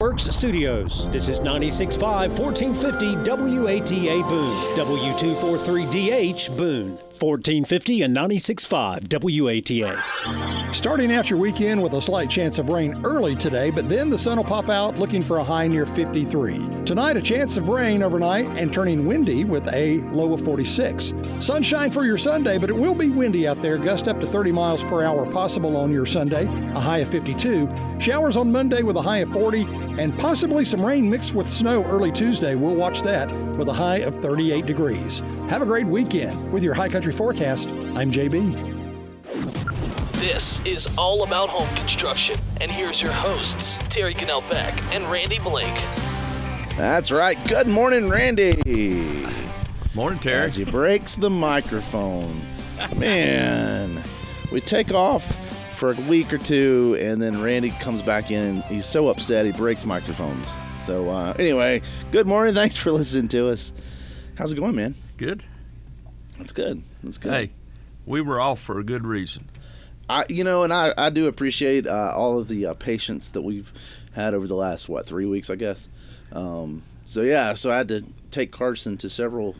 Works Studios. This is 96.5, 1450 WATA Boone, W243DH Boone. 1450 and 96.5 WATA. Starting out your weekend with a slight chance of rain early today, but then the sun will pop out looking for a high near 53. Tonight, a chance of rain overnight and turning windy with a low of 46. Sunshine for your Sunday, but it will be windy out there. Gust up to 30 miles per hour possible on your Sunday, a high of 52. Showers on Monday with a high of 40, and possibly some rain mixed with snow early Tuesday. We'll watch that with a high of 38 degrees. Have a great weekend. With your High Country Forecast, I'm JB. This is all about home construction, and here's your hosts, Terry Cannell Beck and Randy Blake. That's right. Good morning, Randy. Morning, Terry. As he breaks the microphone. Man, we take off for a week or two, and then Randy comes back in, and he's so upset he breaks microphones. So anyway, good morning. Thanks for listening to us. How's it going, man? Good. That's good. That's good. Hey, we were off for a good reason. I do appreciate all of the patience that we've had over the last, 3 weeks, I guess. So I had to take Carson to several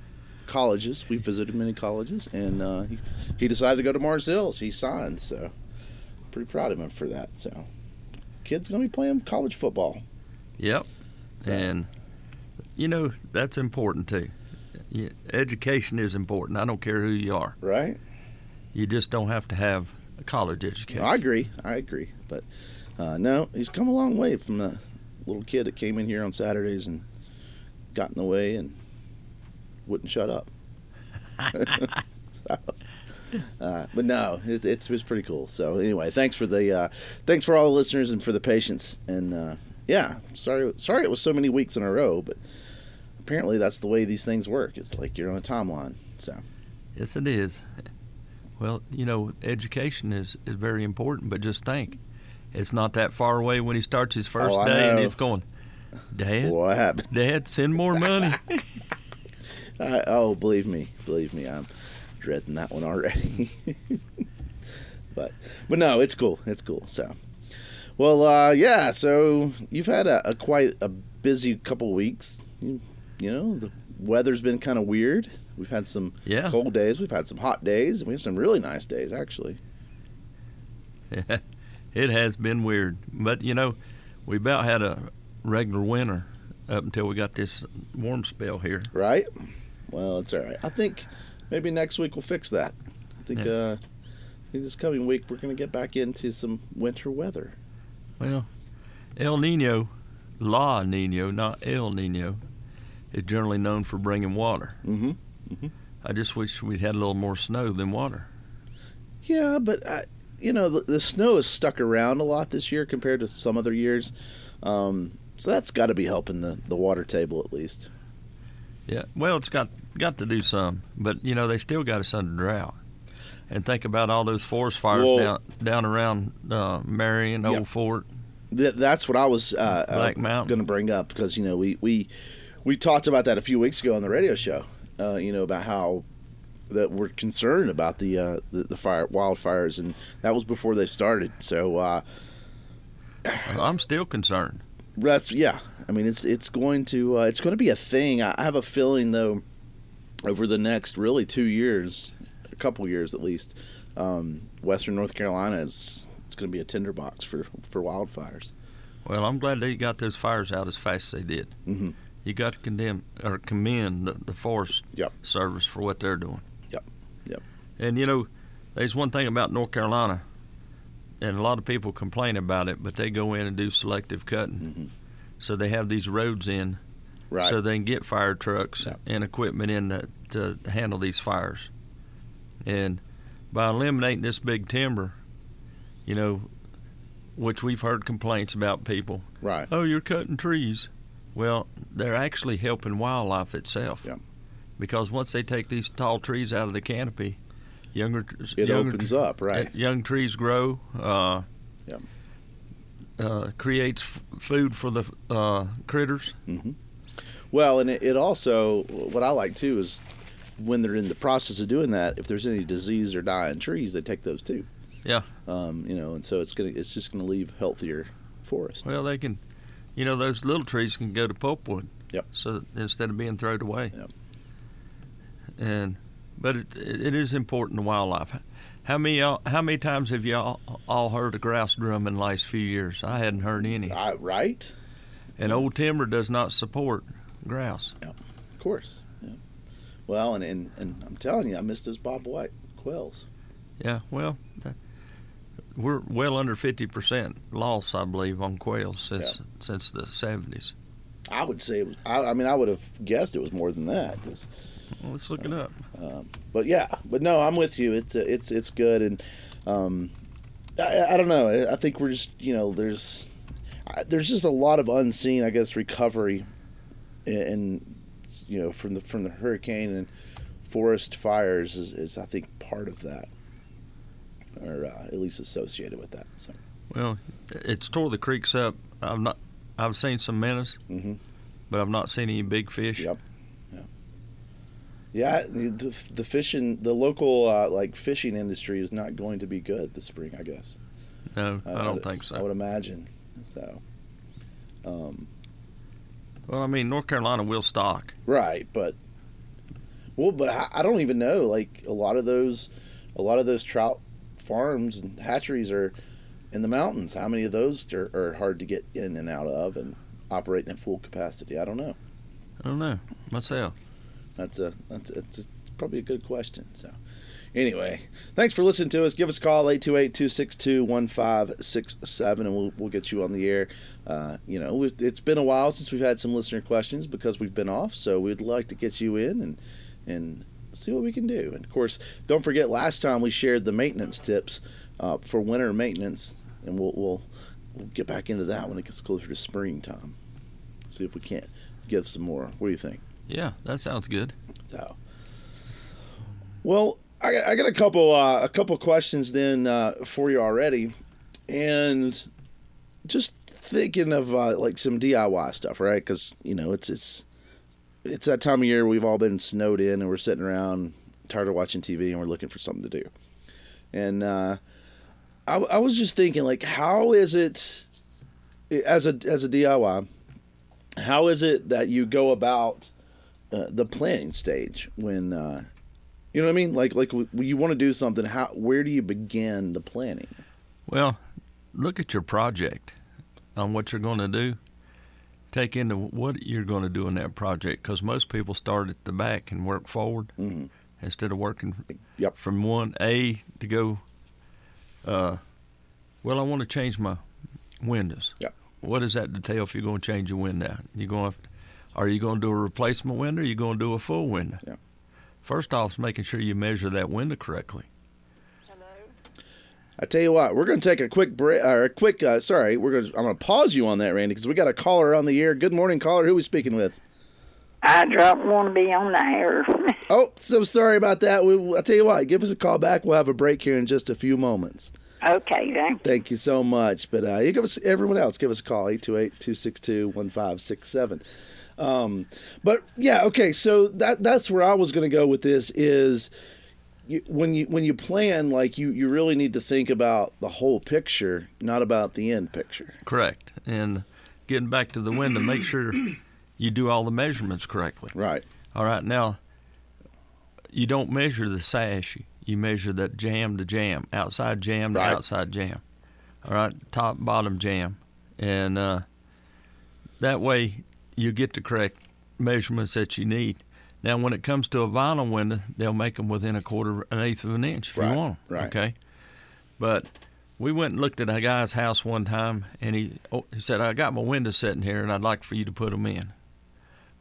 colleges. We visited many colleges, and he decided to go to Mars Hills. He signed, so pretty proud of him for that. So kid's going to be playing college football. Yep. So. And, that's important, too. Education is important. I don't care who you are. Right. You just don't have to have a college education. I agree. But, no, he's come a long way from the little kid that came in here on Saturdays and got in the way and wouldn't shut up. But no, it's pretty cool. So anyway, thanks for all the listeners and for the patience. And sorry it was so many weeks in a row, but apparently that's the way these things work. It's like you're on a timeline. So yes, it is. Well, education is very important, but just think, it's not that far away when he starts his first day and he's going, Dad, what happened? Dad, send more money. Believe me, I'm dreading that one already. but no, it's cool. So, well, so you've had a quite a busy couple weeks. The weather's been kind of weird. We've had some cold days. We've had some hot days. And we have some really nice days, actually. Yeah, it has been weird. But, we about had a regular winter up until we got this warm spell here. Right? Well, it's all right. I think maybe next week we'll fix that. I think this coming week we're going to get back into some winter weather. Well, El Nino, La Nino, not El Nino, is generally known for bringing water. Mm-hmm. Mm-hmm. I just wish we'd had a little more snow than water. Yeah, but, the snow has stuck around a lot this year compared to some other years. So that's got to be helping the water table at least. Yeah, well, it's got to do some. But, they still got us under drought. And think about all those forest fires down around Marion, Old Fort. That's what I was going to bring up because, we talked about that a few weeks ago on the radio show, about how that we're concerned about the wildfires, and that was before they started. So I'm still concerned. I mean, it's going to be a thing. I have a feeling though, over the next really 2 years, a couple years at least, Western North Carolina it's going to be a tinderbox for wildfires. Well, I'm glad they got those fires out as fast as they did. Mm-hmm. You got to commend the Forest Service for what they're doing. Yep. And, there's one thing about North Carolina, and a lot of people complain about it, but they go in and do selective cutting. Mm-hmm. So they have these roads in so they can get fire trucks and equipment in to handle these fires. And by eliminating this big timber, which we've heard complaints about people. Right. Oh, you're cutting trees. Well, they're actually helping wildlife itself. Yeah. Because once they take these tall trees out of the canopy, it opens up, right? Young trees grow. Creates food for the critters. Mm-hmm. Well, and it also, what I like too is when they're in the process of doing that, if there's any disease or dying trees, they take those too. Yeah. And so it's just gonna leave healthier forest. Well, they can. those little trees can go to pulpwood. Yep. So instead of being thrown away. Yep. But it is important to wildlife. How many times have y'all all heard a grouse drum in the last few years? I hadn't heard any. Right. And old timber does not support grouse. Yeah, of course. Yeah. Well, and I'm telling you, I miss those Bob White quails. Yeah. Well, we're well under 50% loss, I believe, on quails since the 70s. I would say I would have guessed it was more than that. Well, let's look it up. But no, I'm with you. It's good, and I don't know. I think we're just there's just a lot of unseen, I guess, recovery, and from the hurricane and forest fires is I think part of that, or at least associated with that. So. Well, it's tore the creeks up. I've seen some minnows, but I've not seen any big fish. Yep. Yeah, the fishing, the local fishing industry is not going to be good this spring, I guess. No, I don't think so. I would imagine. So. Well, I mean, North Carolina will stock. Right, but I don't even know. Like a lot of those trout farms and hatcheries are in the mountains. How many of those are hard to get in and out of and operating at full capacity? I don't know myself. That's probably a good question. So, anyway, thanks for listening to us. Give us a call 828-262-1567, and we'll get you on the air. It's been a while since we've had some listener questions because we've been off, so we'd like to get you in and see what we can do. And of course, don't forget last time we shared the maintenance tips for winter maintenance, and we'll get back into that when it gets closer to springtime. See if we can't give some more. What do you think? Yeah, that sounds good. So, well, I got a couple questions then for you already, and just thinking of some DIY stuff, right? Because it's that time of year we've all been snowed in and we're sitting around tired of watching TV and we're looking for something to do. And I was just thinking, like, how is it as a DIY? How is it that you go about the planning stage when you know what I mean? Like when you want to do something, where do you begin the planning? Well, look at your project on what you're going to do. Take into what you're going to do in that project, because most people start at the back and work forward instead of working from 1A to go. Well, I want to change my windows. Yep. What does that entail if you're going to change your window? Are you going to do a replacement window or are you going to do a full window? Yeah. First off, is making sure you measure that window correctly. Hello? I tell you what, we're going to take a quick break. I'm going to pause you on that, Randy, because we got a caller on the air. Good morning, caller. Who are we speaking with? I don't want to be on the air. Oh, so sorry about that. I tell you what, give us a call back. We'll have a break here in just a few moments. Okay, then. Thank you so much. But you everyone else, give us a call, 828-262-1567. But yeah, okay. So that's where I was going to go with this is when you plan, like you really need to think about the whole picture, not about the end picture. Correct. And getting back to the window, make sure you do all the measurements correctly. Right. All right. Now, you don't measure the sash. You measure that jamb to jamb, outside jamb to outside jamb. All right. Top, bottom jamb. And that way you get the correct measurements that you need. Now, when it comes to a vinyl window, they'll make them within an eighth of an inch if you want them. Right. Okay. But we went and looked at a guy's house one time, and he said, I got my windows sitting here, and I'd like for you to put them in.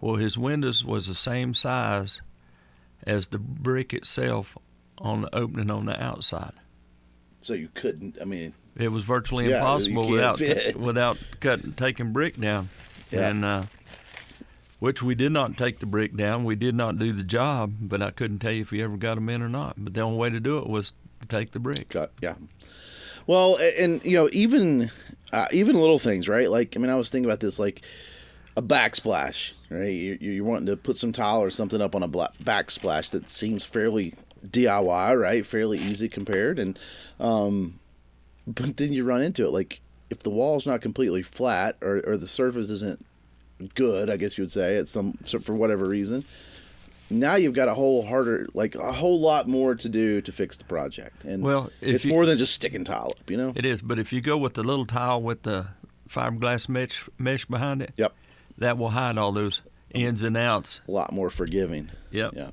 Well, his windows was the same size as the brick itself on the opening on the outside. So you couldn't, it was virtually impossible without taking brick down. Yeah. And which we did not take the brick down. We did not do the job, but I couldn't tell you if we ever got them in or not. But the only way to do it was to take the brick. Yeah. Well, and even little things, right? Like, I was thinking about this, like a backsplash, right? You're wanting to put some tile or something up on a backsplash that seems fairly DIY, right? Fairly easy compared, and but then you run into it, like if the wall's not completely flat or the surface isn't good, I guess you would say, for whatever reason, now you've got a whole lot more to do to fix the project. And it's more than just sticking tile up, It is, but if you go with the little tile with the fiberglass mesh behind it, yep, that will hide all those ins and outs. A lot more forgiving. Yep. Yeah.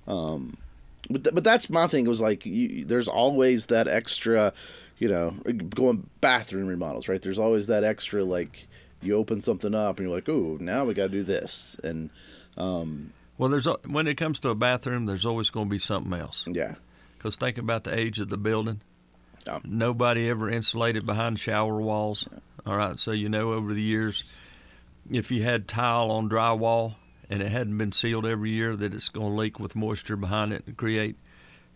But that's my thing. It was like there's always that extra, going bathroom remodels, right? There's always that extra, like you open something up and you're like, oh, now we got to do this. And well, when it comes to a bathroom, there's always going to be something else. Yeah. Because think about the age of the building. Nobody ever insulated behind shower walls. Yeah. All right, so over the years, if you had tile on drywall and it hadn't been sealed every year, that it's going to leak with moisture behind it and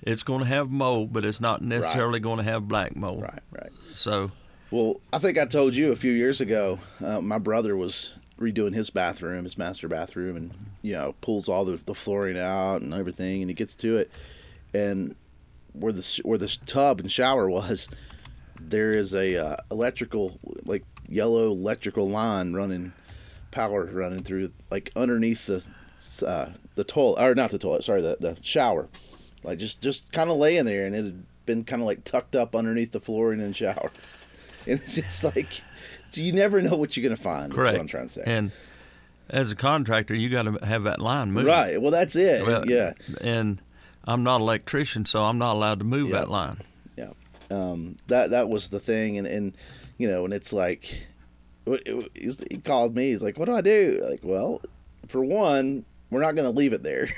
it's going to have mold, but it's not necessarily going to have black mold. Right. So, well, I think I told you a few years ago, my brother was redoing his master bathroom, and pulls all the flooring out and everything, and he gets to it, and where the tub and shower was, there is a electrical, like yellow electrical line power running through, like underneath the toilet, or not the toilet, sorry, the shower, like just kind of laying there, and it had been kind of like tucked up underneath the flooring in the shower, and it's just like, so you never know what you're gonna find. Correct. Is what I'm trying to say. And as a contractor, you got to have that line moved. Right. Well, that's it. Well, yeah. And I'm not an electrician, so I'm not allowed to move that line. Yeah. That was the thing, and and it's like, he called me. He's like, "What do I do?" Like, well, for one, we're not going to leave it there.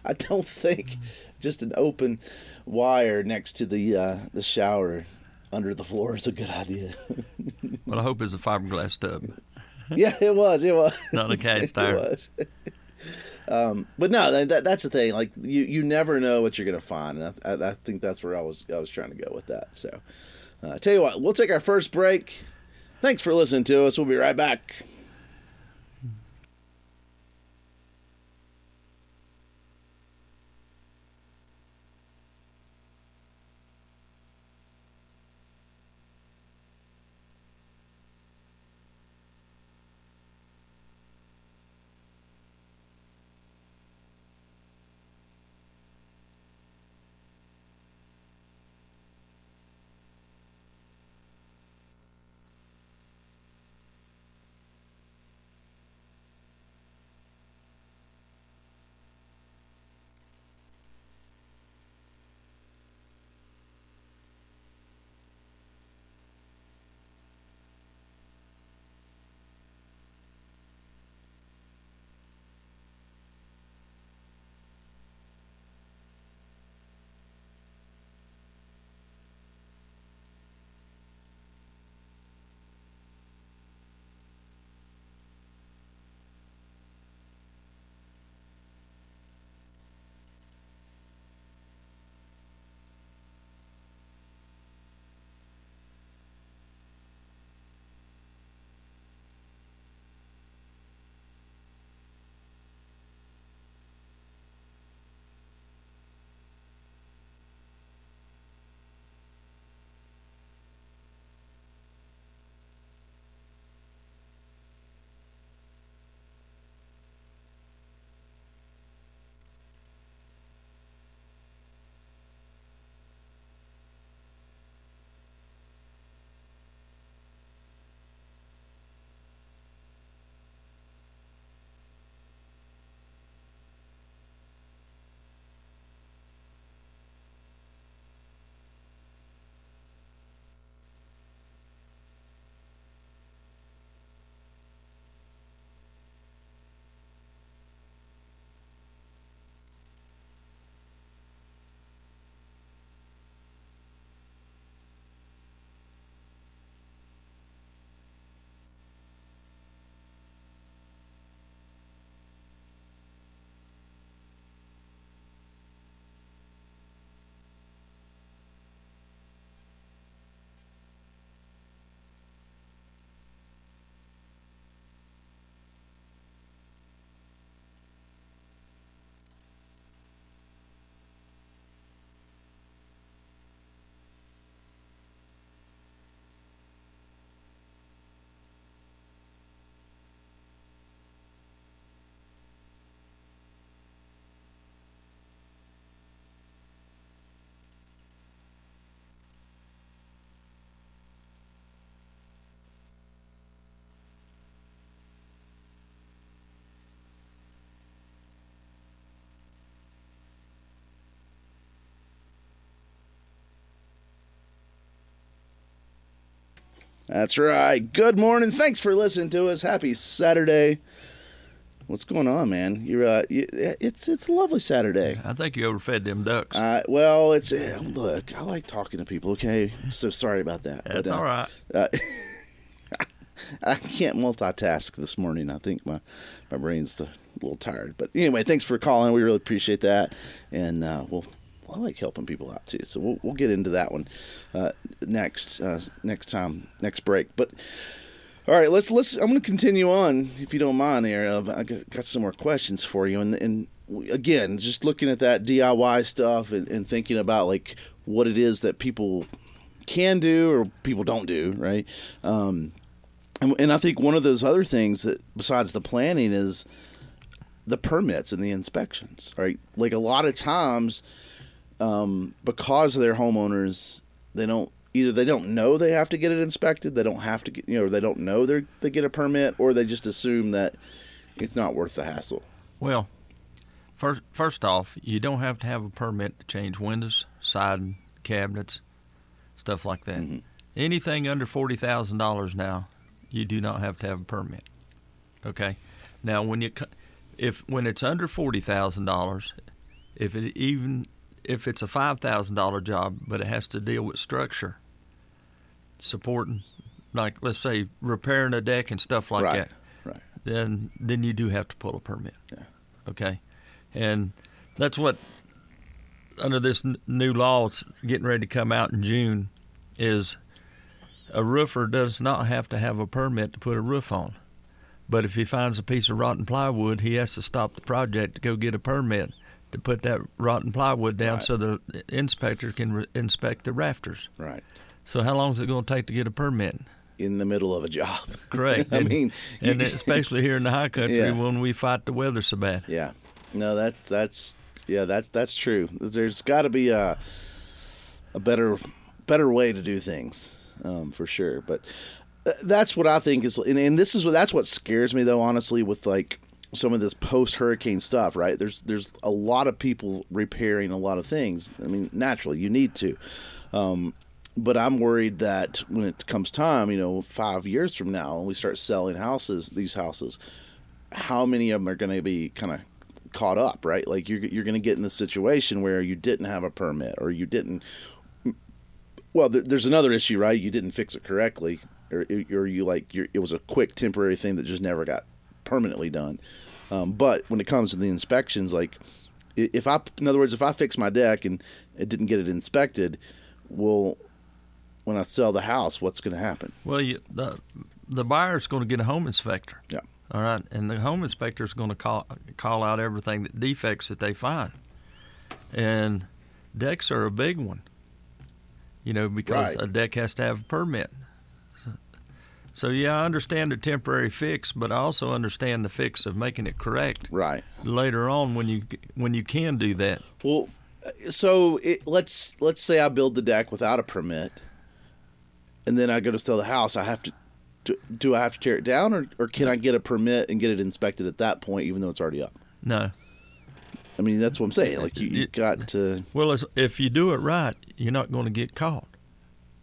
I don't think just an open wire next to the shower under the floor is a good idea. Well, I hope it's a fiberglass tub. Yeah, it was. Not a cast iron. It was. But no, that's the thing. Like you never know what you're gonna find, and I think that's where I was trying to go with that. So, tell you what, we'll take our first break. Thanks for listening to us. We'll be right back. That's right. Good morning. Thanks for listening to us. Happy Saturday. What's going on, man? It's a lovely Saturday. I think you overfed them ducks. Well, look, I like talking to people, okay? I'm so sorry about that. That's all right. I can't multitask this morning. I think my brain's a little tired. But anyway, thanks for calling. We really appreciate that. And I like helping people out too. So we'll get into that one next break. But all right, let's. I'm going to continue on, if you don't mind. There, I got some more questions for you, and again, just looking at that DIY stuff and thinking about like what it is that people can do or people don't do, right? And I think one of those other things that, besides the planning, is the permits and the inspections, right? Like a lot of times, because they're homeowners, they don't know they have to get it inspected. They don't have to get, they don't know they get a permit, or they just assume that it's not worth the hassle. Well, first off, you don't have to have a permit to change windows, siding, cabinets, stuff like that. Mm-hmm. Anything under $40,000 now, you do not have to have a permit. Okay. Now, when it's under $40,000, if it's a $5,000 job, but it has to deal with structure, supporting, like let's say repairing a deck and stuff like that, right? Then you do have to pull a permit. Yeah. Okay. And that's what, under this new law it's getting ready to come out in June, is a roofer does not have to have a permit to put a roof on. But if he finds a piece of rotten plywood, he has to stop the project to go get a permit to put that rotten plywood down, so the inspector can inspect the rafters. Right. So how long is it going to take to get a permit? In the middle of a job. Correct. And especially here in the high country when we fight the weather so bad. Yeah. No, that's true. There's got to be a better way to do things, for sure. But that's what I think is, and that's what scares me though, honestly, with like some of this post-hurricane stuff, right? There's a lot of people repairing a lot of things. I mean, naturally, you need to. But I'm worried that when it comes time, 5 years from now, and we start selling these houses, how many of them are going to be kind of caught up, right? Like you're going to get in the situation where you didn't have a permit, or you didn't. Well, there's another issue, right? You didn't fix it correctly, or it was a quick temporary thing that just never got permanently done. But when it comes to the inspections, like if I fix my deck and it didn't get it inspected, well, when I sell the house, what's going to happen? Well, the buyer's going to get a home inspector. Yeah. All right, and the home inspector is going to call out everything defects that they find, and decks are a big one. Because a deck has to have a permit. So yeah, I understand the temporary fix, but I also understand the fix of making it correct. Right. Later on, when you can do that. Well, so let's say I build the deck without a permit, and then I go to sell the house. I have to. Do I have to tear it down, or can I get a permit and get it inspected at that point, even though it's already up? No. I mean, that's what I'm saying. Like you got to. Well, if you do it right, you're not going to get caught.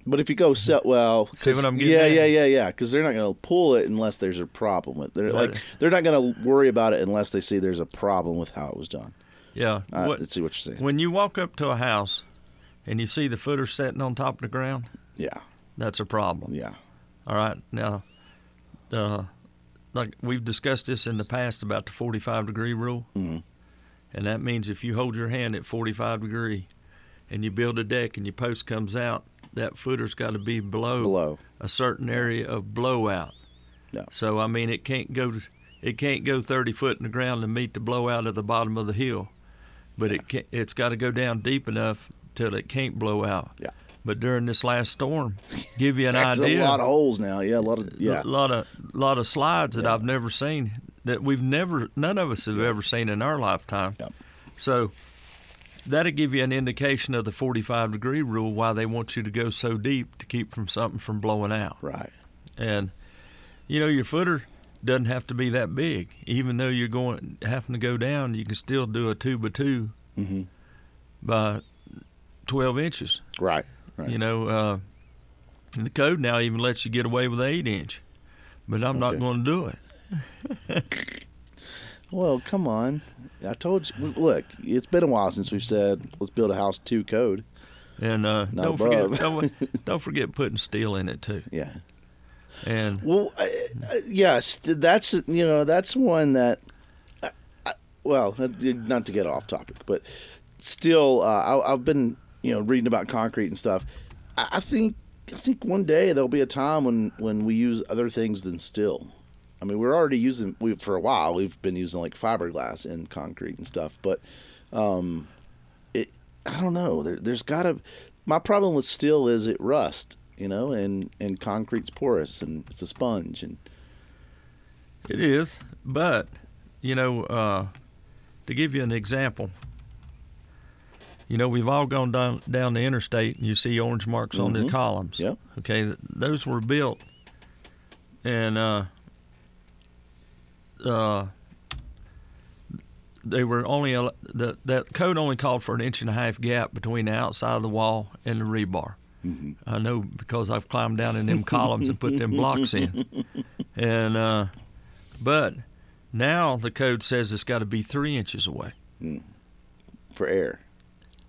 But if you go see what I'm getting at? Yeah, because they're not going to pull it unless there's a problem with it. They're not going to worry about it unless they see there's a problem with how it was done. Yeah. Let's see what you're saying. When you walk up to a house and you see the footer sitting on top of the ground, that's a problem. Yeah. All right. Now, like we've discussed this in the past about the 45-degree rule. Mm-hmm. And that means if you hold your hand at 45 degree and you build a deck and your post comes out, that footer's got to be below a certain area of blowout. Yeah. So I mean, it can't go 30 foot in the ground to meet the blowout at the bottom of the hill, but it's got to go down deep enough till it can't blow out. Yeah. But during this last storm, give you an idea. There's a lot of holes now. Yeah, a lot of slides that I've never seen, that none of us have ever seen in our lifetime. Yep. So that'll give you an indication of the 45-degree rule, why they want you to go so deep to keep something from blowing out. Right. And your footer doesn't have to be that big. Even though you're having to go down, you can still do a 2x2 by 12 inches. Right. And the code now even lets you get away with 8-inch, but I'm not going to do it. Well, come on. I told you. Look, it's been a while since we've said let's build a house 2 code. And don't forget putting steel in it too. Yeah. And yes, that's one that. Well, not to get off topic, but still, I've been reading about concrete and stuff. I think one day there'll be a time when we use other things than steel. I mean, we're already using for a while. We've been using like fiberglass in concrete and stuff, but I don't know. There's gotta. My problem with steel is it rusts, and concrete's porous and it's a sponge and. It is, but to give you an example, we've all gone down the interstate and you see orange marks on the columns. Yep. Okay, those were built, and they were only that code only called for an 1.5 inch gap between the outside of the wall and the rebar. Mm-hmm. I know because I've climbed down in them columns and put them blocks in, and but now the code says it's got to be 3 inches away. For air.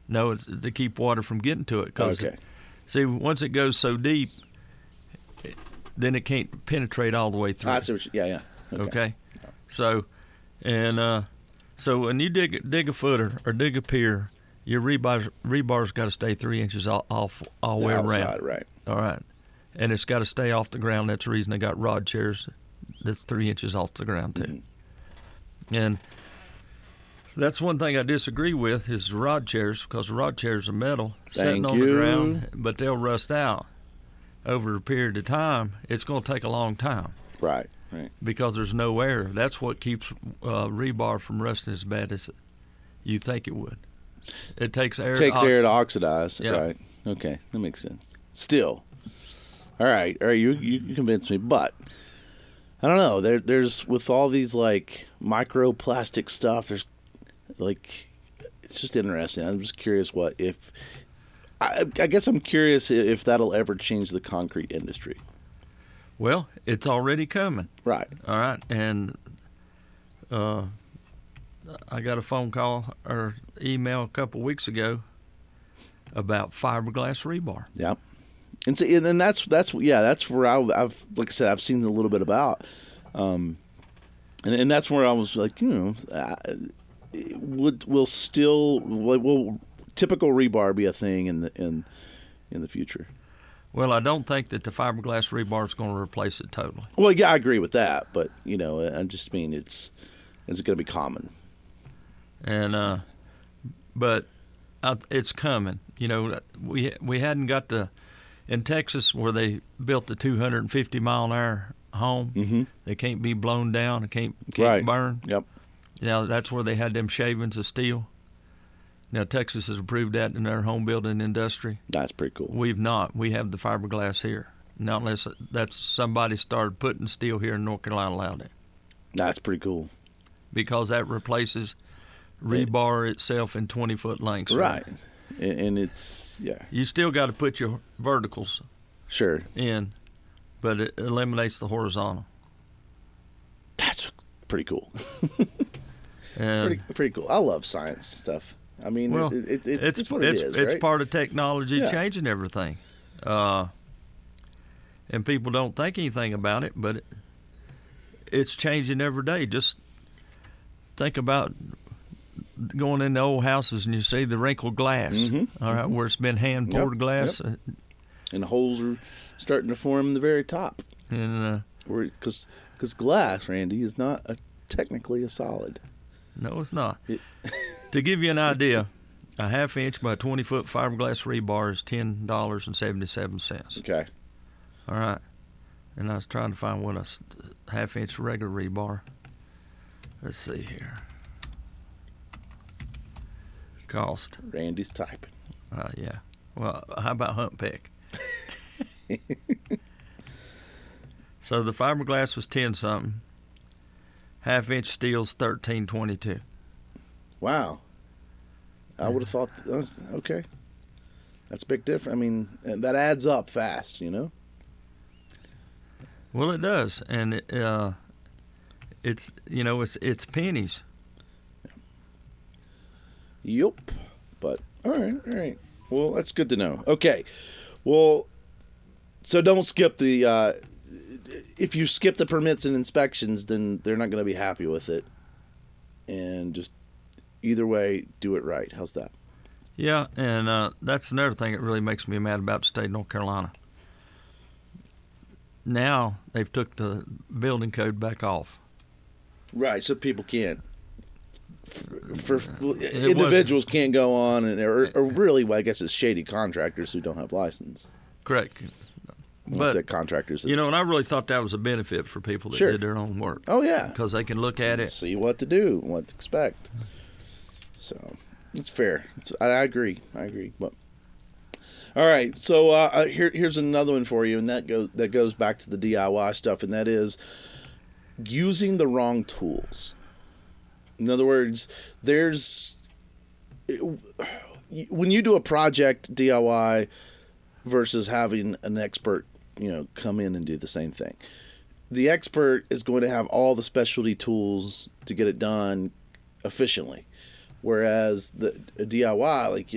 No, it's to keep water from getting to it. Okay. See, once it goes so deep, then it can't penetrate all the way through. I see what yeah. Okay. So, and so when you dig a footer or dig a pier, your rebar's got to stay 3 inches off all the way around. Right. All right, and it's got to stay off the ground. That's the reason they got rod chairs. That's 3 inches off the ground too. Mm-hmm. And that's one thing I disagree with is the rod chairs, because the rod chairs are metal sitting on the ground, but they'll rust out over a period of time. It's going to take a long time. Right. Because there's no air. That's what keeps rebar from rusting as bad as you think it would. It takes air. Air to oxidize. Yeah. Right. Okay, that makes sense. Still, all right. You convinced me, but I don't know. There's with all these like microplastic stuff. There's like it's just interesting. I'm just curious I guess I'm curious if that'll ever change the concrete industry. Well, it's already coming. Right. All right. And I got a phone call or email a couple weeks ago about fiberglass rebar. Yeah. And so, and that's where I've like I said, I've seen a little bit about. And that's where I was like, will typical rebar be a thing in the future? Well, I don't think that the fiberglass rebar is going to replace it totally. Well, yeah, I agree with that, but I just mean it's going to be common. And but it's coming. We hadn't got in Texas where they built the 250 mile an hour home. Mm-hmm. They can't be blown down. It can't right. burn. Yep. That's where they had them shavings of steel. Now, Texas has approved that in their home building industry. That's pretty cool. We've not. We have the fiberglass here. Not unless that's somebody started putting steel here in North Carolina allowed it. That's pretty cool. Because that replaces rebar itself in 20-foot lengths. Right. And it's, yeah. You still got to put your verticals in, but it eliminates the horizontal. That's pretty cool. And pretty cool. I love science stuff. I mean, it's what it is, right? It's part of technology changing everything. And people don't think anything about it, but it's changing every day. Just think about going into old houses and you see the wrinkled glass, all right, where it's been hand-poured glass. Yep. And the holes are starting to form in the very top. And because glass, Randy, is not technically a solid. No, it's not. To give you an idea, a 1/2 inch by 20-foot fiberglass rebar is $10.77. Okay. All right. And I was trying to find what a 1/2 inch regular rebar. Let's see here. Cost. Randy's typing. Yeah. Well, how about Hunt Peck? So the fiberglass was 10 something. 1/2 inch steel's $13.22. Wow. I would have thought. Okay. That's a big difference. I mean, that adds up fast, you know? Well, it does. And it's, you know, it's pennies. Yup. But, all right. Well, that's good to know. Okay. Well, so don't skip the, if you skip the permits and inspections, then they're not going to be happy with it. And just either way, do it right. How's that? Yeah, and that's another thing that really makes me mad about the state of North Carolina. Now they've took the building code back off. Right, so people can't. Individuals can't go on, or really, well, I guess it's shady contractors who don't have license. Correct. But contractors, you know, and I really thought that was a benefit for people that did their own work. Oh yeah, because they can look at it, see what to do, what to expect. So it's fair. I agree. But all right, so here's another one for you, and that goes back to the DIY stuff, and that is using the wrong tools. In other words, when you do a project DIY versus having an expert, you know, come in and do the same thing. The expert is going to have all the specialty tools to get it done efficiently, whereas the DIY, like,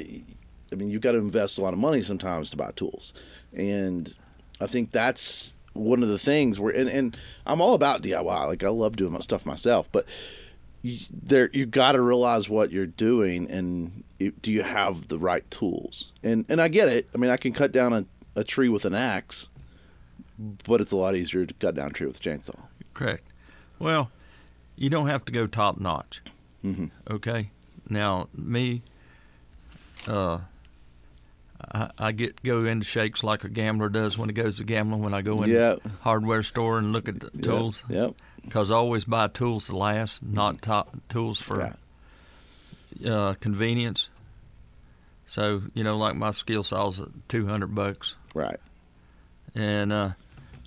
I mean, you've got to invest a lot of money sometimes to buy tools, and I think that's one of the things where, and I'm all about DIY. Like, I love doing my stuff myself, but you got to realize what you're doing, and do you have the right tools? And I get it. I mean, I can cut down a tree with an axe, but it's a lot easier to cut down a tree with a chainsaw. Correct. Well, you don't have to go top notch. Mm-hmm. Okay. Now, me, I go into shakes like a gambler does when he goes to gambling. When I go in the hardware store and look at the tools. Yep. Because I always buy tools to last, not tools for convenience. So, you know, like my skill saw's $200. Right. And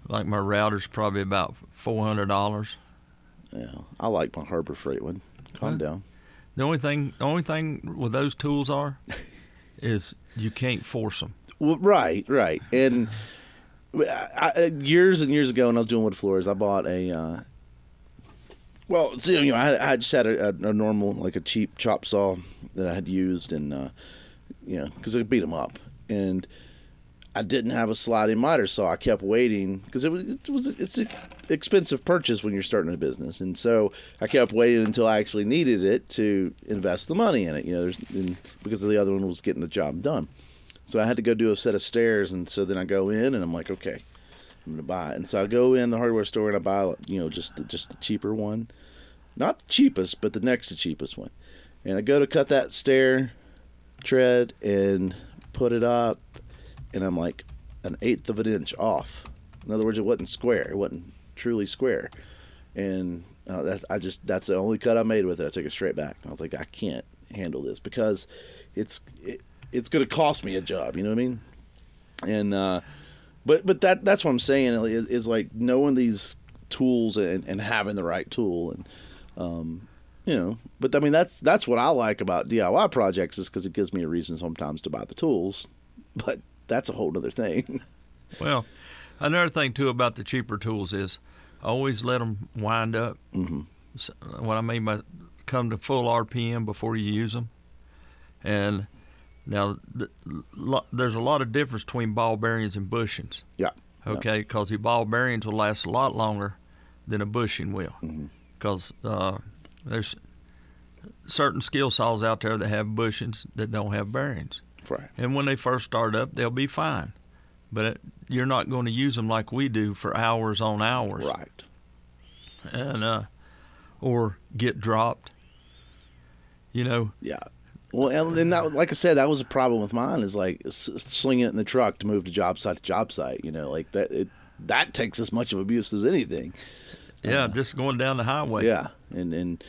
like my router's probably about $400. Yeah, I like my Harbor Freight one. Calm down. The only thing with those tools is you can't force them. Well, right. And years and years ago, when I was doing wood floors, I bought a. Well, so, you know, I just had a normal, like a cheap chop saw that I had used, and you know, because I could beat them up, and I didn't have a sliding miter saw. I kept waiting because it's an expensive purchase when you're starting a business, and so I kept waiting until I actually needed it to invest the money in it. You know, because the other one was getting the job done, so I had to go do a set of stairs, and so then I go in and I'm like, okay, I'm gonna buy it, and so I go in the hardware store and I buy, you know, just the cheaper one, not the cheapest, but the next to cheapest one, and I go to cut that stair tread and put it up, and I'm like 1/8 of an inch off. In other words, it wasn't square. It wasn't truly square, and that's the only cut I made with it. I took it straight back. I was like, I can't handle this because it's going to cost me a job. You know what I mean? And but that's what I'm saying is like knowing these tools and having the right tool, and you know. But I mean, that's what I like about DIY projects, is because it gives me a reason sometimes to buy the tools. But that's a whole other thing. Well, another thing too about the cheaper tools is always let them wind up. Mm-hmm. So, what I mean by come to full RPM before you use them. And now there's a lot of difference between ball bearings and bushings. Yeah. Okay, because the ball bearings will last a lot longer than a bushing will. Mm-hmm. Because there's certain skill saws out there that have bushings that don't have bearings. Right. And when they first start up, they'll be fine. But you're not going to use them like we do for hours on hours. Right. And or get dropped. You know. Yeah. Well, and that, like I said, that was a problem with mine. Is like slinging it in the truck to move to job site. You know, like that takes as much of abuse as anything. Yeah, just going down the highway. Yeah, and then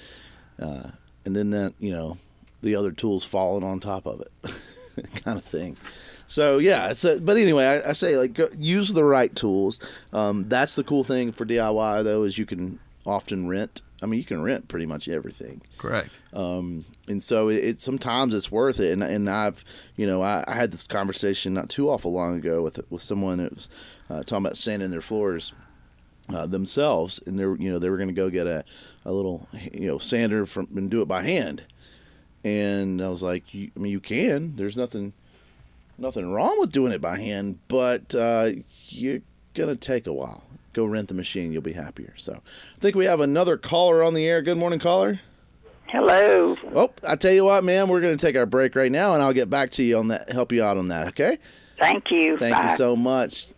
that, you know, the other tools falling on top of it, kind of thing. So yeah, but anyway, I say, like, use the right tools. That's the cool thing for DIY though, is you can often rent I mean, you can rent pretty much everything. Correct. And so it sometimes it's worth it. And I've, I had this conversation not too awful long ago with someone that was talking about sanding their floors themselves, and they were going to go get a little sander and do it by hand. And I was like, you can. There's nothing wrong with doing it by hand, but you're gonna take a while. Go rent the machine. You'll be happier. So I think we have another caller on the air. Good morning, caller. Hello. Oh, I tell you what, ma'am, we're going to take our break right now, and I'll get back to you on that, help you out on that, okay? Thank you. Thank Bye. you so much.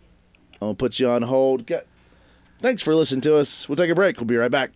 I'll put you on hold. Thanks for listening to us. We'll take a break. We'll be right back.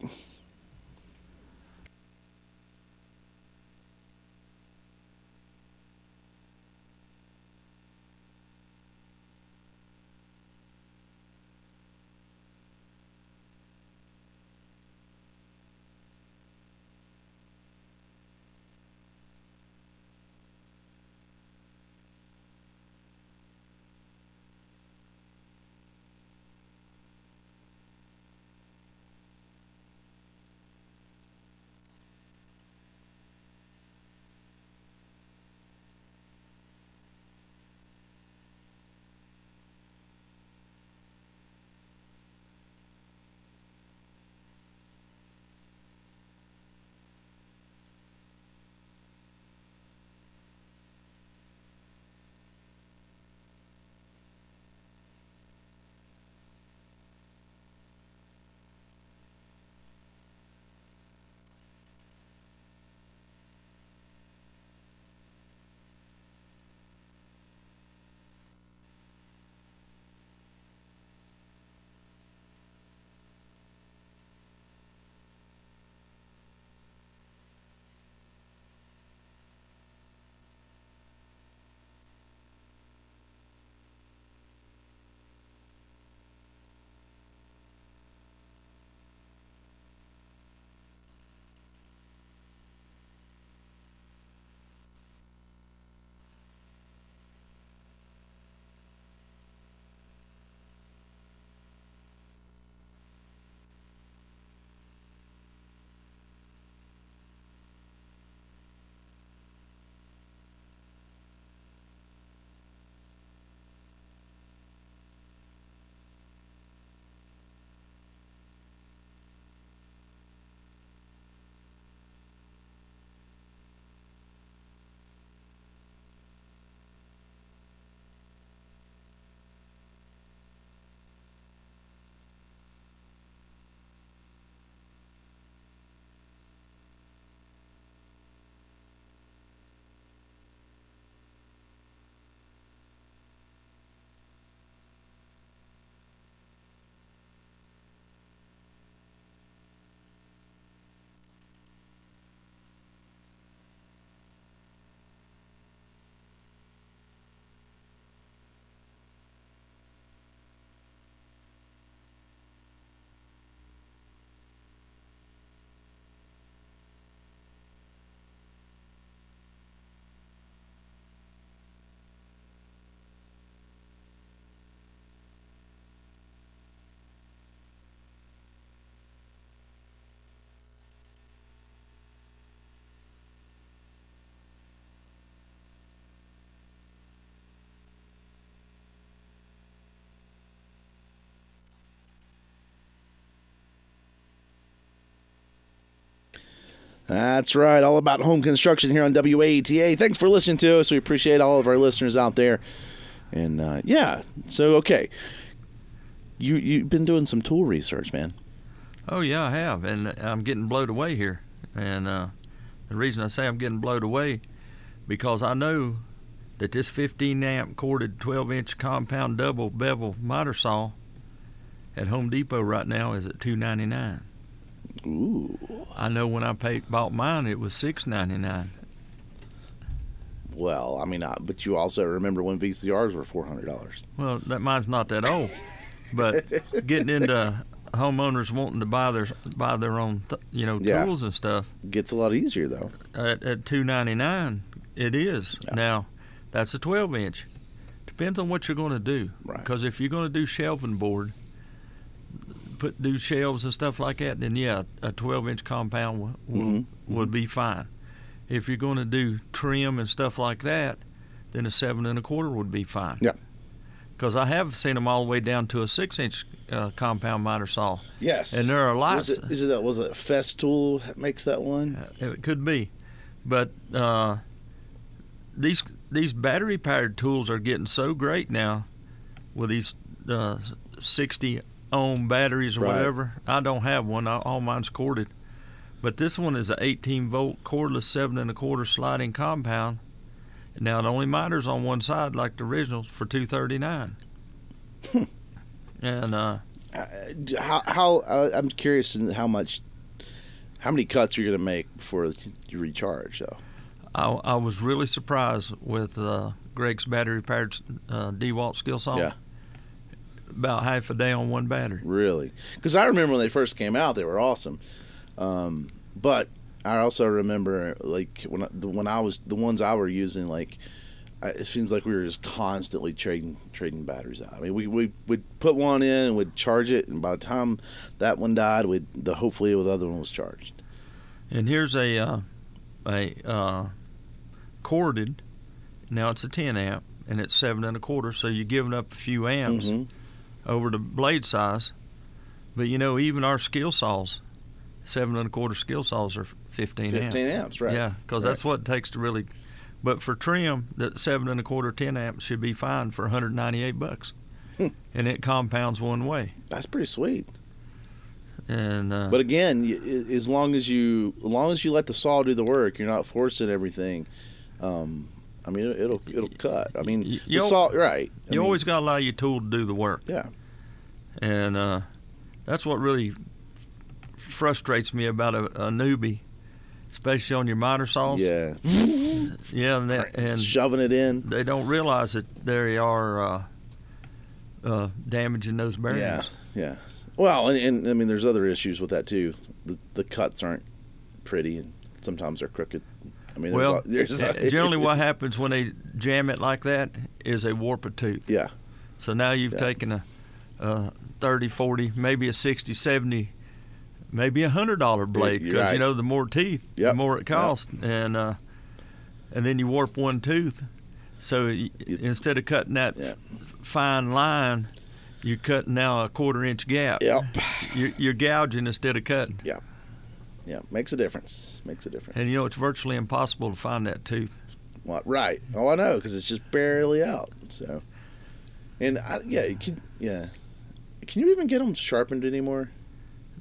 That's right. All about home construction here on WAETA. Thanks for listening to us. We appreciate all of our listeners out there. And, so, okay. You've been doing some tool research, man. Oh, yeah, I have. And I'm getting blown away here. And the reason I say I'm getting blown away, because I know that this 15-amp corded 12-inch compound double bevel miter saw at Home Depot right now is at $299. Ooh. I know when I bought mine, it was $699. Well, I mean, but you also remember when VCRs were $400. Well, mine's not that old, but getting into homeowners wanting to buy their own, tools and stuff gets a lot easier though. At $299, it is. Yeah. Now, that's a 12-inch. Depends on what you're going to do. Right. Because if you're going to do shelving board, do shelves and stuff like that, then yeah, a 12-inch compound would be fine. If you're going to do trim and stuff like that, then a 7 1/4 would be fine. Yeah. Because I have seen them all the way down to a 6-inch compound miter saw. Yes. And there are lots. Was it Festool that makes that one? It could be, but these battery powered tools are getting so great now with these 60 ohm batteries or whatever. I don't have one. All mine's corded, but this one is an 18 volt cordless 7 1/4 sliding compound. Now it only miters on one side like the originals for $239. And I'm curious in how many cuts you're going to make before you recharge though. I was really surprised with Greg's battery powered DeWalt skill saw. Yeah. About half a day on one battery. Really? Because I remember when they first came out, they were awesome. But I also remember like when I was the ones I were using, like it seems like we were just constantly trading batteries out. I mean, we'd put one in and we'd charge it, and by the time that one died, hopefully the other one was charged. And here's a corded. Now it's a 10 amp and it's 7 1/4, so you're giving up a few amps over the blade size. But even our skill saws, 7 1/4 skill saws are 15 amps. 15 amps, right? Yeah, because that's what it takes to really. But for trim, that 7 1/4 10 amps should be fine for $198, and it compounds one way. That's pretty sweet. And but again, as long as you let the saw do the work, you're not forcing everything. I mean, it'll cut. I mean, the saw, right? You always got to allow your tool to do the work. Yeah. And that's what really frustrates me about a newbie, especially on your miter saws. Yeah. Yeah, and shoving it in. They don't realize that they are damaging those bearings. Yeah. Well, and I mean, there's other issues with that too. The cuts aren't pretty, and sometimes they're crooked. I mean, generally what happens when they jam it like that is they warp a tooth. Yeah. So now you've taken a 30, 40, maybe a 60, 70, maybe $100 blade, because the more teeth, the more it costs, and then you warp one tooth. So instead of cutting that fine line, you're cutting now a 1/4 inch gap. Yep. You're gouging instead of cutting. Yeah. Yeah, makes a difference. And it's virtually impossible to find that tooth. What? Right. Oh, I know, because it's just barely out. So, and can you even get them sharpened anymore?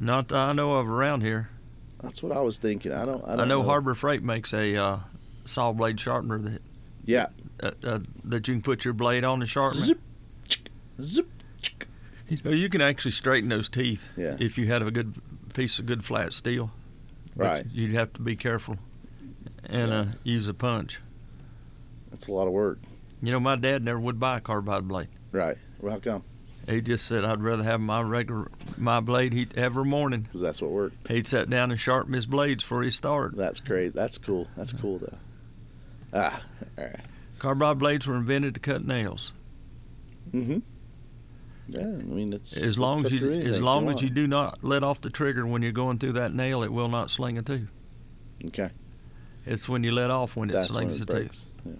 Not that I know of around here. That's what I was thinking. I don't know Harbor Freight makes a saw blade sharpener that that you can put your blade on and sharpen. Zip, zip. You can actually straighten those teeth if you had a good piece of good flat steel. Right. But you'd have to be careful and use a punch. That's a lot of work. My dad never would buy a carbide blade. Right. Well, how come? He just said, I'd rather have my blade every morning. Because that's what worked. He'd sit down and sharpen his blades before he started. That's great. That's cool. That's cool, though. All right. Carbide blades were invented to cut nails. Mm-hmm. Yeah, I mean, it's as long as you do not let off the trigger when you're going through that nail, it will not sling a tooth. Okay. It's when you let off when it slings the tooth. Yeah.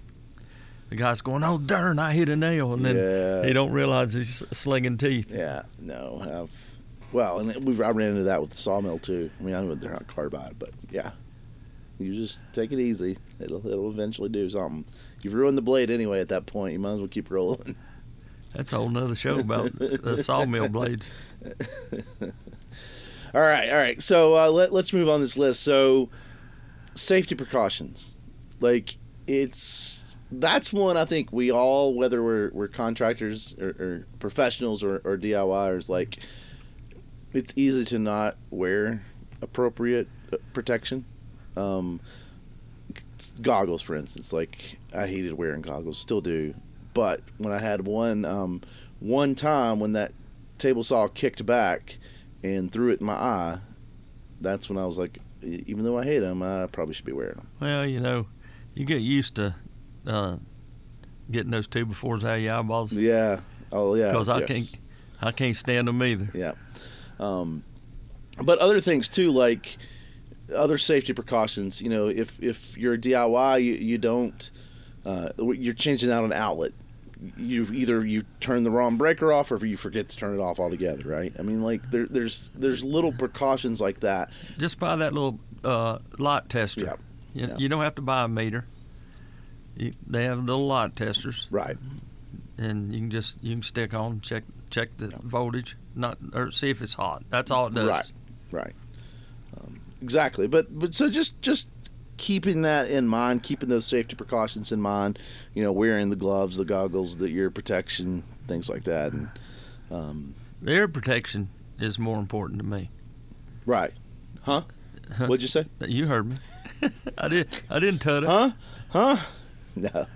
The guy's going, oh darn, I hit a nail, and then he don't realize he's slinging teeth. Yeah, no, and I ran into that with the sawmill too. I mean, I know they're not carbide, but yeah, you just take it easy. It'll eventually do something. You've ruined the blade anyway. At that point, you might as well keep rolling. That's a whole nother show about the sawmill blades. All right. So let's move on this list. So safety precautions, like that's one I think we all, whether we're contractors or professionals or DIYers, like it's easy to not wear appropriate protection. Goggles, for instance, like I hated wearing goggles, still do. But when I had one time when that table saw kicked back and threw it in my eye, that's when I was like, even though I hate them, I probably should be wearing them. Well, you get used to getting those 2x4s out of your eyeballs. Yeah. Oh, yeah. Because I can't stand them either. Yeah. But other things too, like other safety precautions. You know, if you're a DIY, you don't you're changing out an outlet. You turn the wrong breaker off, or you forget to turn it off altogether, right? I mean, like there's little precautions like that. Just buy that little light tester. Yeah. You don't have to buy a meter. They have little light testers, Right. and you can stick on, check the voltage, or see if it's hot. That's all it does. Right. Exactly. But so just keeping that in mind, keeping those safety precautions in mind. You know, wearing the gloves, the goggles, the ear protection, things like that, and the ear protection is more important to me. Right. Huh? What'd you say? You heard me. I didn't tut it. Huh? No.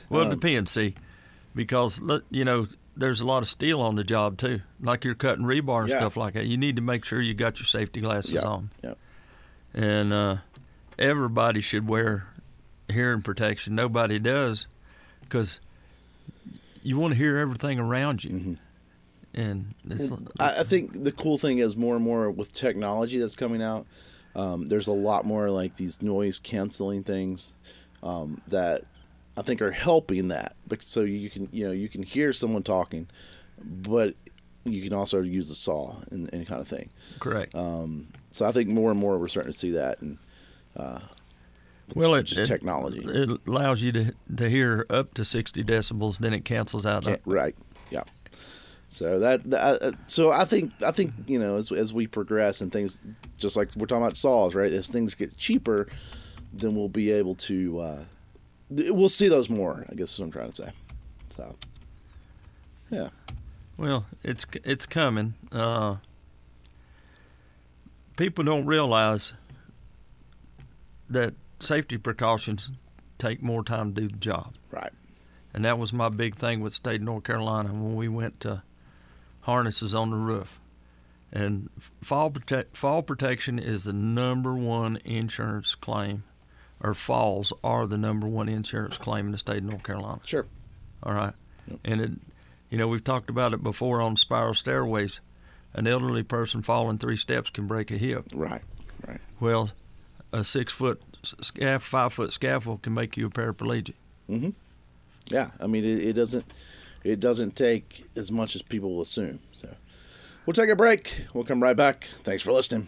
Well, it depends, see, because there's a lot of steel on the job too. Like you're cutting rebar and stuff like that. You need to make sure you got your safety glasses on. Yep. And everybody should wear hearing protection. Nobody does, because you want to hear everything around you. Mm-hmm. And I think the cool thing is more and more with technology that's coming out. There's a lot more like these noise canceling things that I think are helping that. So you can hear someone talking, but you can also use the saw and kind of thing. Correct. So I think more and more we're starting to see that, and just technology. It allows you to hear up to 60 decibels, then it cancels out. Right. Yeah. So so I think as we progress and things, just like we're talking about saws, right? As things get cheaper, then we'll be able to we'll see those more. I guess is what I'm trying to say. So yeah. Well, it's coming. People don't realize that safety precautions take more time to do the job. Right. And that was my big thing with the state of North Carolina when we went to harnesses on the roof. And fall protection is the number one insurance claim, or falls are the number one insurance claim in the state of North Carolina. Sure. All right. Yep. And we've talked about it before on spiral stairways. An elderly person falling 3 steps can break a hip. Right. Well, a 6-foot 5-foot scaffold can make you a paraplegic. Mm-hmm. Yeah, I mean it doesn't take as much as people will assume. So we'll take a break. We'll come right back. Thanks for listening.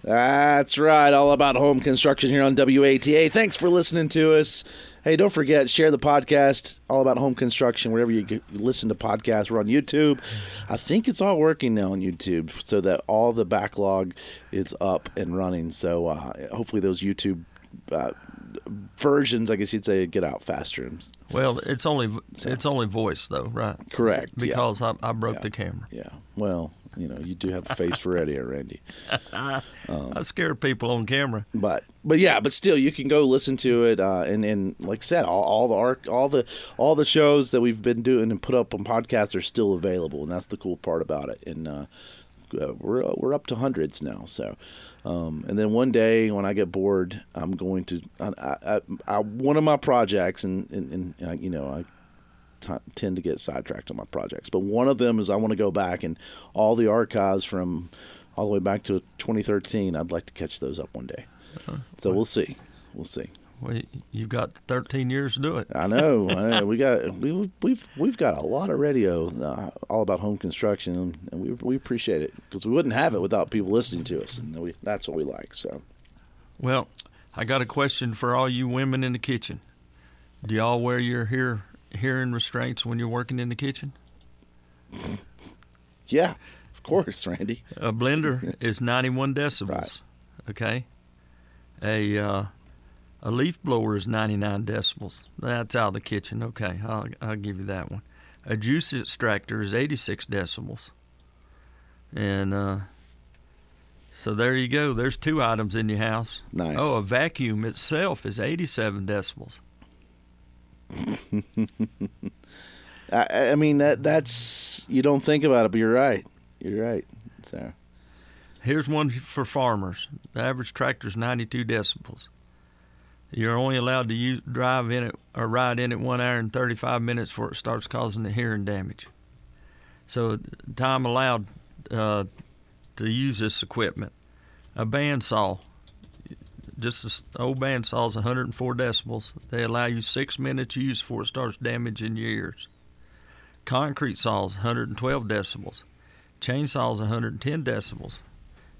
That's right. All about home construction here on WATA. Thanks for listening to us. Hey, don't forget, share the podcast, All About Home Construction, wherever you listen to podcasts. We're on YouTube. I think it's all working now on YouTube so that all the backlog is up and running. So hopefully those YouTube versions, I guess you'd say, get out faster. Well, it's only voice, though, right? Correct. Because I broke the camera. Yeah. Well, you do have a face for radio, Randy. I scare people on camera. But still, you can go listen to it, and like I said, all the shows that we've been doing and put up on podcasts are still available, and that's the cool part about it. And we're up to hundreds now. So, and then one day when I get bored, I'm going to one of my projects, and I tend to get sidetracked on my projects, but one of them is I want to go back and all the archives from all the way back to 2013. I'd like to catch those up one day. So we'll see. Well, you've got 13 years to do it. I know. We've got a lot of radio all about home construction, and we appreciate it because we wouldn't have it without people listening to us, and that's what we like. So, well, I got a question for all you women in the kitchen. Do y'all wear your hearing restraints when you're working in the kitchen? Yeah, of course, Randy. A blender is 91 decibels. Right. Okay. A leaf blower is 99 decibels. That's out of the kitchen. Okay, I'll give you that one. A juice extractor is 86 decibels. And so there you go. There's 2 items in your house. Nice. Oh, a vacuum itself is 87 decibels. I mean that's you don't think about it, but you're right. So here's one for farmers. The average tractor is 92 decibels. You're only allowed to drive in it or ride in it 1 hour and 35 minutes before it starts causing the hearing damage. So time allowed to use this equipment. A bandsaw. Just an old bandsaw is 104 decibels. They allow you 6 minutes use before it starts damaging your ears. Concrete saw is 112 decibels. Chainsaw is 110 decibels.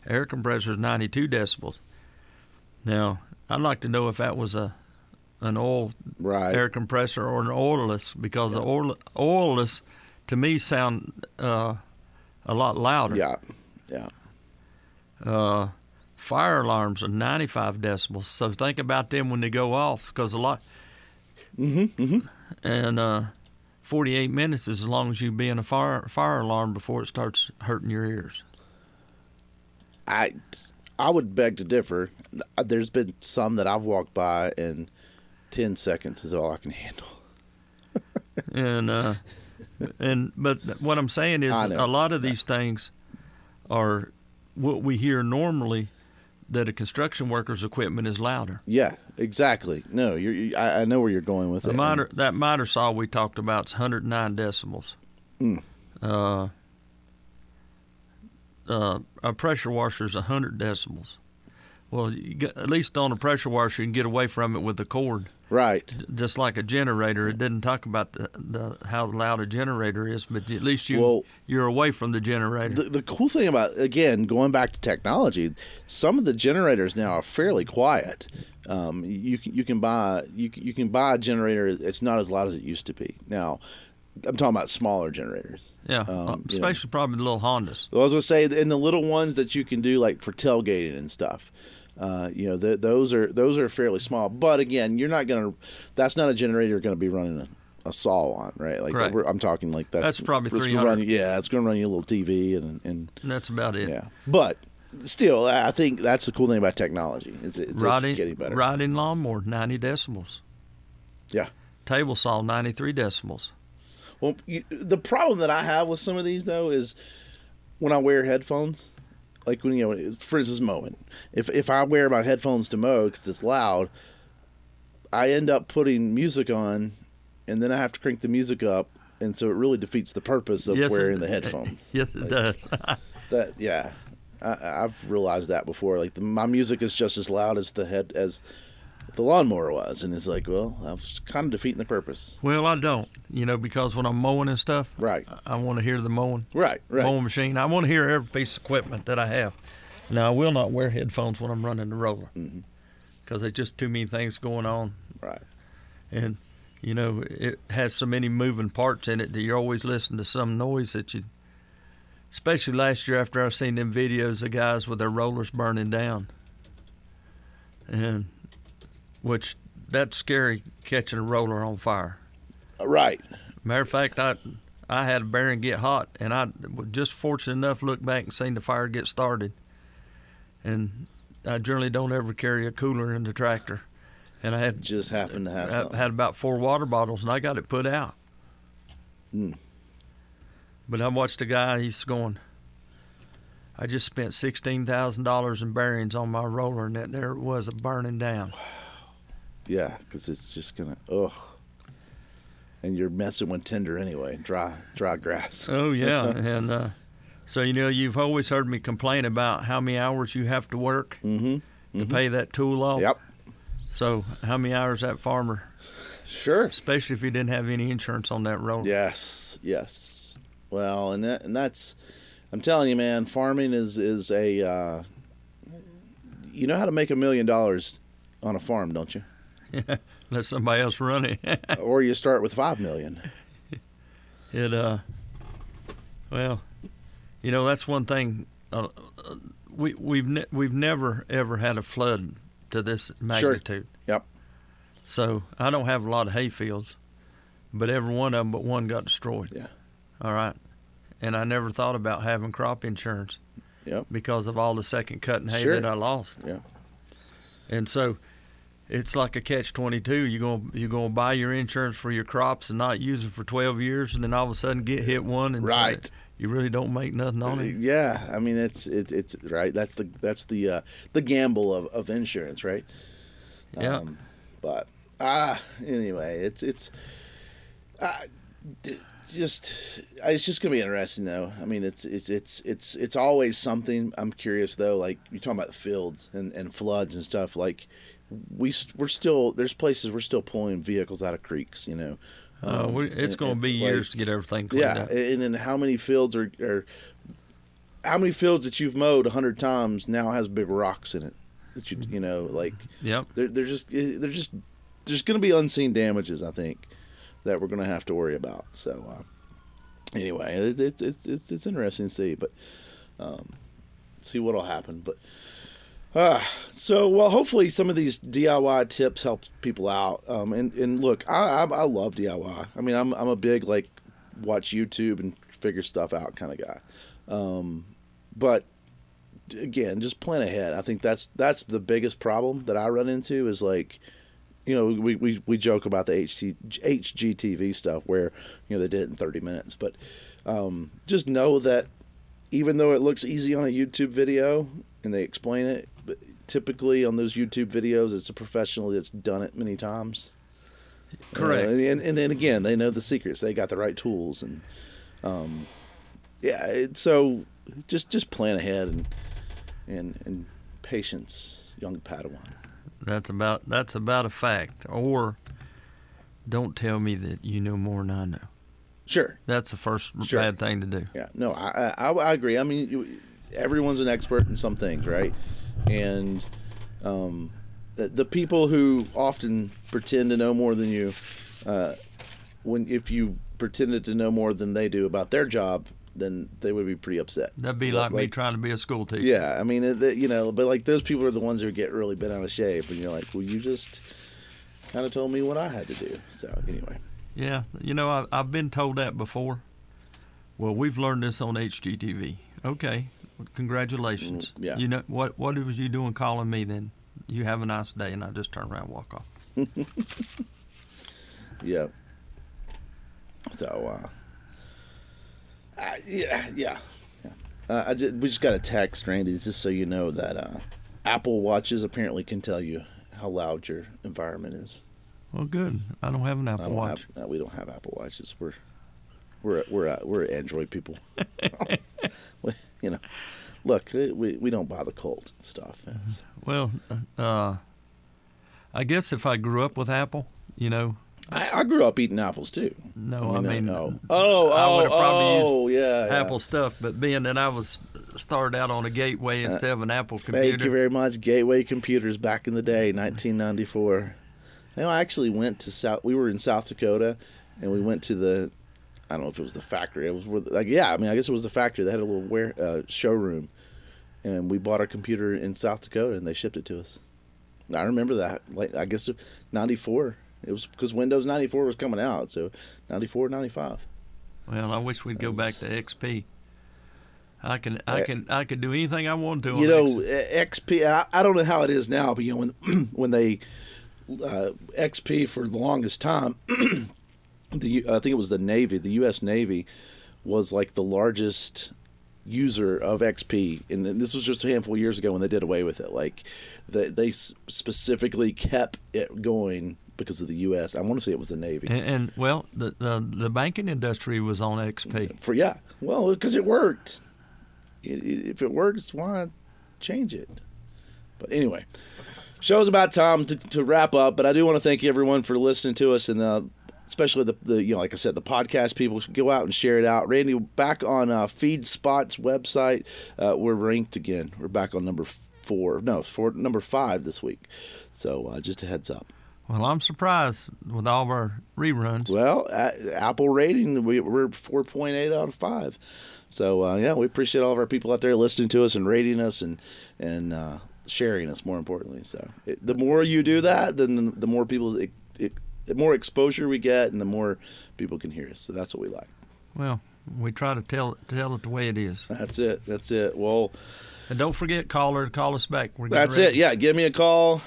Air compressor is 92 decibels. Now, I'd like to know if that was an oil air compressor or an oilless, because the oilless to me sound a lot louder. Yeah. Fire alarms are 95 decibels, so think about them when they go off, because a lot. And 48 minutes is as long as you be in a fire alarm before it starts hurting your ears. I would beg to differ. There's been some that I've walked by, and 10 seconds is all I can handle. But what I'm saying is, a lot of these things are what we hear normally, that a construction worker's equipment is louder. Yeah, exactly. No, I know where you're going with it. That miter saw we talked about is 109 decibels. A pressure washer is 100 decibels. Well, at least on a pressure washer, you can get away from it with the cord. Right. Just like a generator. It didn't talk about how loud a generator is, but at least you're away from the generator. The cool thing about, again, going back to technology, some of the generators now are fairly quiet. You can buy a generator. It's not as loud as it used to be. Now, I'm talking about smaller generators. Yeah, especially probably the little Hondas. I was going to say, in the little ones that you can do like for tailgating and stuff. Those are fairly small, but again, that's not a generator you're going to be running a saw on, right? Like right. I'm talking like that's probably 300. It's going to run you a little TV and that's about it. Yeah, but still, I think that's the cool thing about technology. It's getting better. Riding lawnmower, 90 decibels. Yeah. Table saw, 93 decibels. Well, the problem that I have with some of these though is when I wear headphones. Like when for instance, mowing. If I wear my headphones to mow because it's loud, I end up putting music on, and then I have to crank the music up, and so it really defeats the purpose of wearing the headphones. Yes, it does. I've realized that before. Like my music is just as loud as the lawnmower was, and it's like, well, I was kind of defeating the purpose. Well, I don't, because when I'm mowing and stuff, right, I want to hear the mowing. Right. Mowing machine. I want to hear every piece of equipment that I have. Now, I will not wear headphones when I'm running the roller because there's just too many things going on. Right. And, you know, it has so many moving parts in it that you're always listening to some noise that you, especially last year after I seen them videos of guys with their rollers burning down. And, which, that's scary, catching a roller on fire. Right. Matter of fact, I had a bearing get hot, and I was just fortunate enough to look back and seen the fire get started. And I generally don't ever carry a cooler in the tractor. And I had just happened to have something. I had about 4 water bottles, and I got it put out. But I watched a guy, he's going, I just spent $16,000 in bearings on my roller, and that there it was burning down. Yeah, because it's just going to, and you're messing with tinder anyway, dry grass. Oh, yeah. And so, you know, you've always heard me complain about how many hours you have to work to pay that tool off. Yep. So how many hours that farmer? Sure. Especially if he didn't have any insurance on that roller. Yes. Well, and that's, I'm telling you, man, farming is a, you know how to make $1 million on a farm, don't you? Yeah, let somebody else run it. Or you start with $5 million. Well, you know, that's one thing. We've never ever had a flood to this magnitude. Sure. Yep. So I don't have a lot of hay fields, but every one of them but one got destroyed. Yeah. All right. And I never thought about having crop insurance. Yep. Because of all the second cutting hay Sure. that I lost. Yeah. And so it's like a catch-22. You're gonna buy your insurance for your crops and not use it for 12 years, and then all of a sudden get hit one, and right. So you really don't make nothing on it. Yeah, I mean it's right. That's the gamble of insurance, right? Yeah. But anyway, it's just gonna be interesting though. I mean, it's always something. I'm curious though. Like you're talking about the fields and floods and stuff. Like we're still, there's places we're still pulling vehicles out of creeks. You know. It's going to be years to get everything cleaned up. Yeah, and then how many fields how many fields that you've mowed 100 times now has big rocks in it that you know, like. Yep. There's going to be unseen damages, I think, that we're going to have to worry about. So anyway, it's interesting to see, but see what'll happen, but. So hopefully some of these DIY tips help people out. And look, I love DIY. I mean, I'm a big like watch YouTube and figure stuff out kind of guy. But again, just plan ahead. I think that's the biggest problem that I run into is like, you know, we joke about the HGTV stuff where, you know, they did it in 30 minutes, but just know that even though it looks easy on a YouTube video and they explain it, but typically on those YouTube videos, it's a professional that's done it many times. Correct. And then again, they know the secrets. They got the right tools, and so just plan ahead and patience, young Padawan. That's about a fact. Or don't tell me that you know more than I know. Sure. That's the first bad thing to do. Yeah. No, I agree. I mean, everyone's an expert in some things, right? And the people who often pretend to know more than you, if you pretended to know more than they do about their job, then they would be pretty upset. That'd be like me trying to be a school teacher. Yeah, I mean, you know, but like those people are the ones who get really bent out of shape, and you're like, well, you just kind of told me what I had to do. So anyway. Yeah, you know, I've been told that before. Well, we've learned this on HGTV. Okay, congratulations. Yeah. You know, what was you doing calling me then? You have a nice day, and I just turn around and walk off. Yeah. So, yeah. We just got a text, Randy, just so you know that Apple Watches apparently can tell you how loud your environment is. Well, good. I don't have an Apple Watch. We don't have Apple Watches. We're Android people. You know, look, we don't buy the cult stuff. Well, I guess if I grew up with Apple, you know. I grew up eating apples too. No, I mean I would have probably used Apple stuff, but being that I was started out on a Gateway instead of an Apple computer. Thank you very much. Gateway computers back in the day, 1994. I actually went to we were in South Dakota, and we went to I don't know if it was the factory. It was I guess it was the factory. They had a little showroom, and we bought our computer in South Dakota, and they shipped it to us. I remember that. I guess 94. It was because Windows 94 was coming out, so 94, 95. Well, I wish we'd go back to XP. I could do anything I want to. XP. I don't know how it is now, but when they XP for the longest time, I think it was the Navy, the U.S. Navy, was like the largest user of XP, and this was just a handful of years ago when they did away with it. Like they specifically kept it going because of the U.S. I want to say it was the Navy. And the banking industry was on XP. Because it worked. If it works, why change it? But anyway, show's about time to wrap up. But I do want to thank everyone for listening to us, and especially the like I said, the podcast people. Go out and share it out. Randy, back on FeedSpot's website, we're ranked again. We're back on number 5 this week. So just a heads up. Well, I'm surprised with all of our reruns. Well, Apple rating, we're 4.8 out of 5. So, we appreciate all of our people out there listening to us and rating us and sharing us, more importantly. So the more you do that, then the more people, the more exposure we get and the more people can hear us. So that's what we like. Well, we try to tell it the way it is. That's it. Well, and don't forget, call us back. That's it. Yeah, give me a call,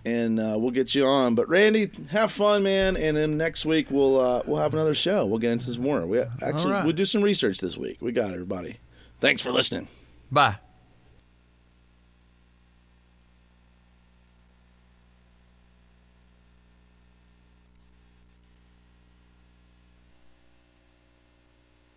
and we'll get you on. But Randy, have fun, man. And then next week we'll have another show. We'll get into some more. We'll do some research this week. We got it, everybody. Thanks for listening. Bye.